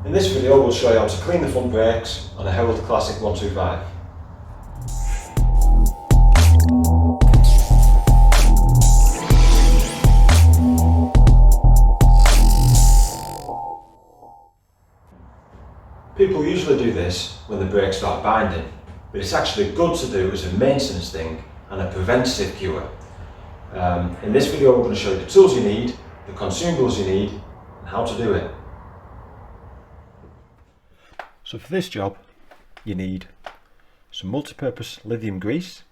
In this video we'll show you how to clean the front brakes on a Herald Classic 125. People usually do this when the brakes start binding, but it's actually good to do as a maintenance thing and a preventative cure. In this video we're going to show you the tools you need, the consumables you need, and how to do it. So for this job you need some multi-purpose lithium grease,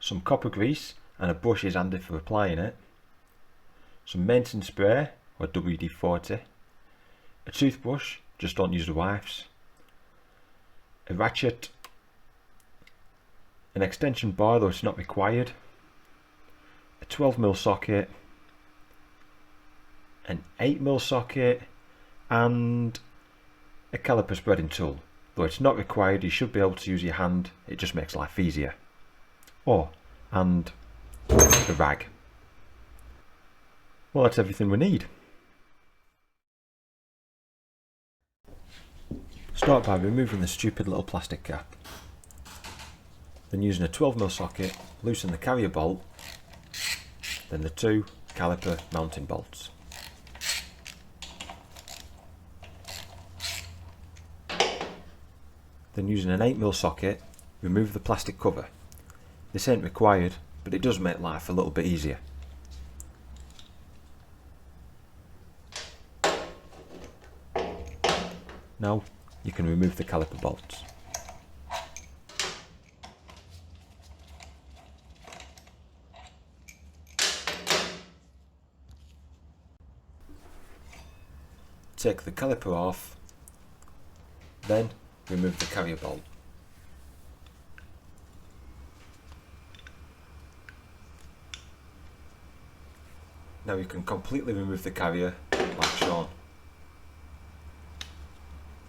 some copper grease and a brush is handy for applying it, some maintenance spray or WD-40, a toothbrush, just don't use the wife's, a ratchet, an extension bar though it's not required, a 12mm socket, an 8mm socket and a caliper spreading tool. Though it's not required, you should be able to use your hand, it just makes life easier. And the rag. Well, that's everything we need. Start by removing the stupid little plastic cap. Then using a 12mm socket, loosen the carrier bolt, then the two caliper mounting bolts. Then using an 8mm socket, remove the plastic cover. This ain't required, but it does make life a little bit easier. Now you can remove the caliper bolts. Take the caliper off, then remove the carrier bolt. Now you can completely remove the carrier like shown.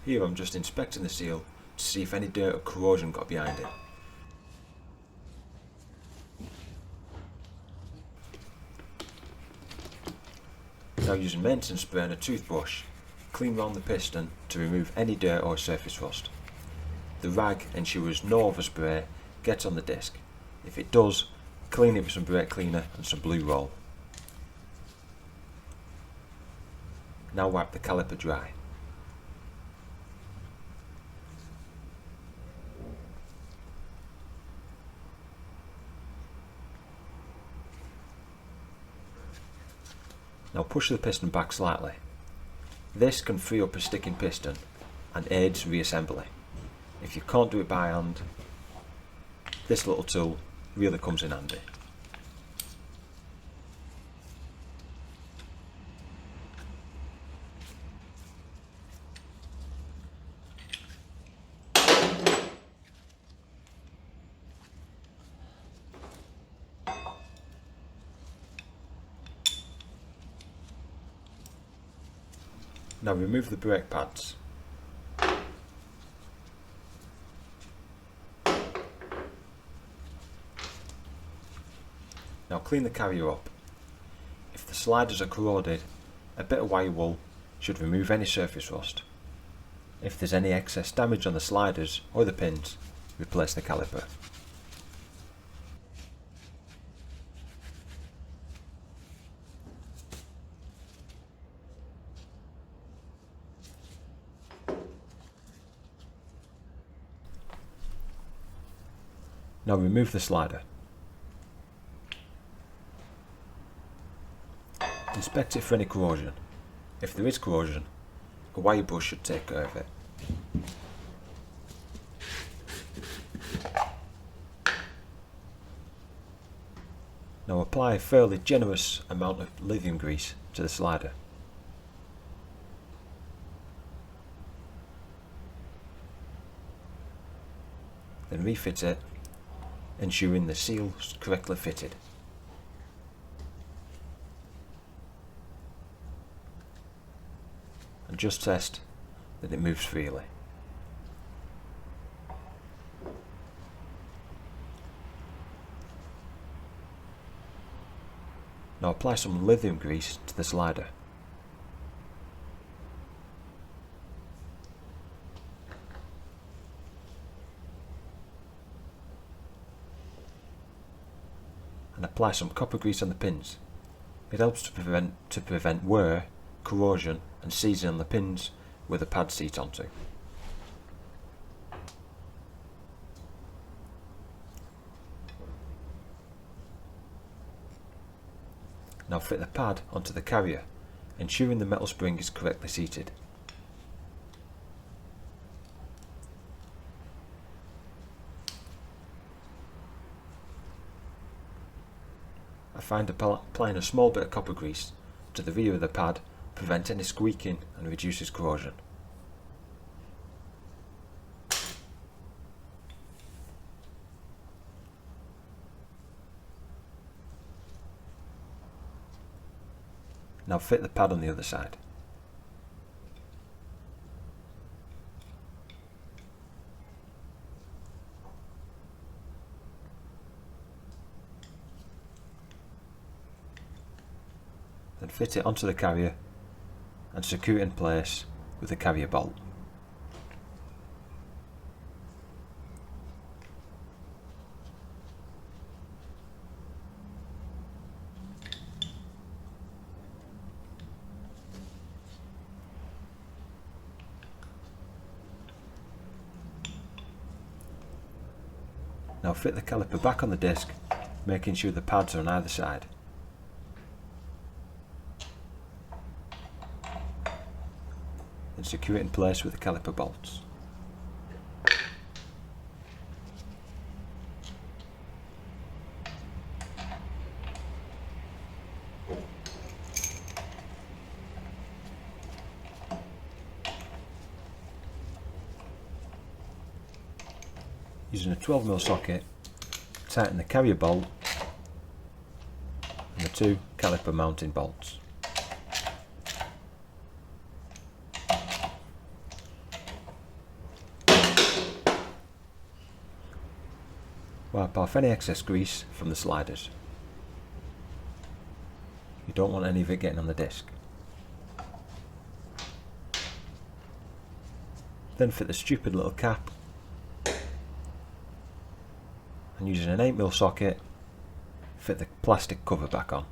Here I'm just inspecting the seal to see if any dirt or corrosion got behind it. Now using maintenance spray and a toothbrush, clean round the piston to remove any dirt or surface rust. The rag ensures no overspray gets on the disc. If it does, clean it with some brake cleaner and some blue roll. Now wipe the caliper dry. Now push the piston back slightly. This can free up a sticking piston and aids reassembly. If you can't do it by hand, this little tool really comes in handy. Now remove the brake pads. Now clean the carrier up. If the sliders are corroded, a bit of wire wool should remove any surface rust. If there's any excess damage on the sliders or the pins, replace the caliper. Now remove the slider. Inspect it for any corrosion. If there is corrosion, a wire brush should take care of it. Now apply a fairly generous amount of lithium grease to the slider. Then refit it, ensuring the seal is correctly fitted. And just test that it moves freely. Now apply some lithium grease to the slider. apply some copper grease on the pins. It helps to prevent wear, corrosion and seizing on the pins with a pad seat onto. Now fit the pad onto the carrier, ensuring the metal spring is correctly seated. I find applying a small bit of copper grease to the rear of the pad prevents any squeaking and reduces corrosion. Now fit the pad on the other side. Then fit it onto the carrier and secure it in place with the carrier bolt. Now fit the caliper back on the disc, making sure the pads are on either side. And secure it in place with the caliper bolts. Using a 12mm socket, tighten the carrier bolt and the two caliper mounting bolts. Wipe off any excess grease from the sliders. You don't want any of it getting on the disc. Then fit the stupid little cap, and using an 8mm socket, fit the plastic cover back on.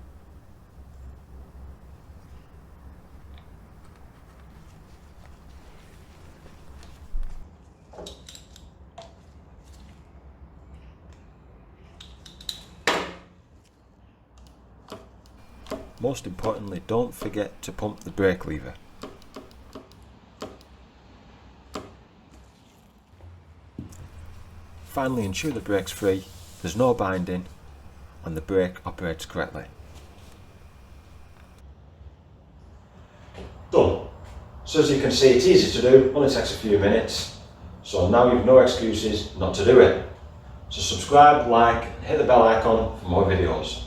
Most importantly, don't forget to pump the brake lever. Finally, ensure the brake's free, there's no binding, and the brake operates correctly. Done. So as you can see, it's easy to do, only takes a few minutes, so now you've no excuses not to do it. So subscribe, like, and hit the bell icon for more videos.